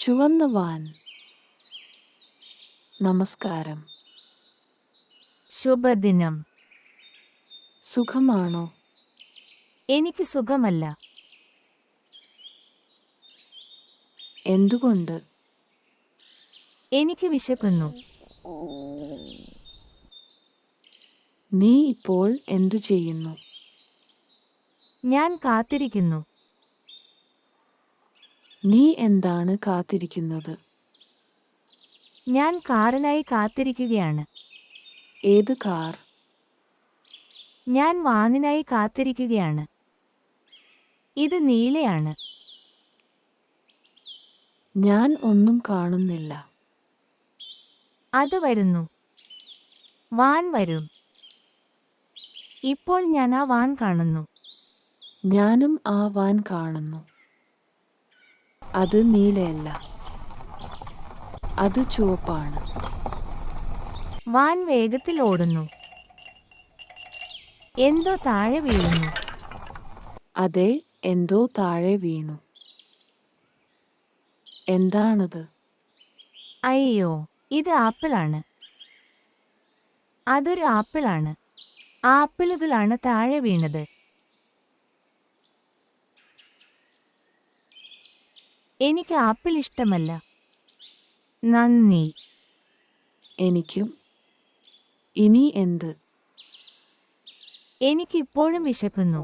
ചുവന്ന വാൻ. നമസ്കാരം. ശുഭദിനം. സുഖമാണോ? എനിക്ക് സുഖമല്ല. എന്തുകൊണ്ട്? എനിക്ക് വിശക്കുന്നു. നീ ഇപ്പോൾ എന്തു ചെയ്യുന്നു? ഞാൻ കാത്തിരിക്കുന്നു. നീ എന്താണ് കാത്തിരിക്കുന്നത്? ഞാൻ കാറിനായി കാത്തിരിക്കുകയാണ്. ഏത് കാർ? ഞാൻ വാനിനായി കാത്തിരിക്കുകയാണ്. ഇത് നീലയാണ്. ഞാൻ ഒന്നും കാണുന്നില്ല. അത് വരുന്നു. വാൻ വരും. ഇപ്പോൾ ഞാൻ ആ വാൻ കാണുന്നു. ഞാനും ആ വാൻ കാണുന്നു. അത് നീലയല്ല. അത് ചുവപ്പാണ്. വാൻ വേഗത്തിൽ ഓടുന്നു. എന്തോ താഴെ വീഴുന്നു. അതെ, എന്തോ താഴെ വീണു. എന്താണത്? അയ്യോ, ഇത് ആപ്പിളാണ്. അതൊരു ആപ്പിളാണ്. ആപ്പിളുകളാണ് താഴെ വീണത്. എനിക്ക് ആപ്പിൾ ഇഷ്ടമല്ല. നന്ദി. എനിക്കും. ഇനി എന്ത്? എനിക്കിപ്പോഴും വിശക്കുന്നു.